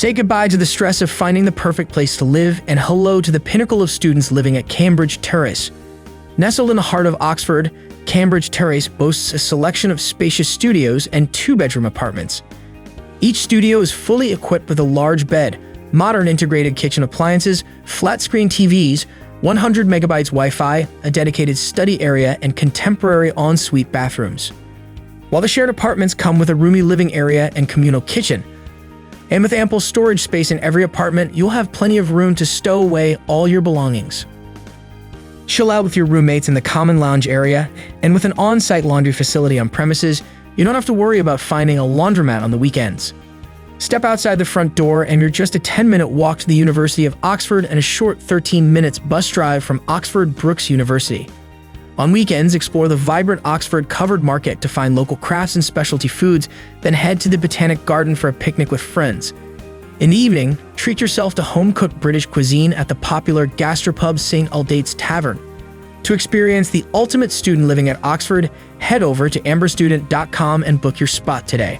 Say goodbye to the stress of finding the perfect place to live and hello to the pinnacle of students living at Cambridge Terrace. Nestled in the heart of Oxford, Cambridge Terrace boasts a selection of spacious studios and two-bedroom apartments. Each studio is fully equipped with a large bed, modern integrated kitchen appliances, flat-screen TVs, 100 Mbps Wi-Fi, a dedicated study area, and contemporary ensuite bathrooms. While the shared apartments come with a roomy living area and communal kitchen, and with ample storage space in every apartment, you'll have plenty of room to stow away all your belongings. Chill out with your roommates in the common lounge area, and with an on-site laundry facility on premises, you don't have to worry about finding a laundromat on the weekends. Step outside the front door and you're just a 10-minute walk to the University of Oxford and a short 13 minutes bus drive from Oxford Brookes University. On weekends, explore the vibrant Oxford Covered Market to find local crafts and specialty foods, then head to the Botanic Garden for a picnic with friends. In the evening, treat yourself to home-cooked British cuisine at the popular gastropub St. Aldate's Tavern. To experience the ultimate student living at Oxford, head over to amberstudent.com and book your spot today.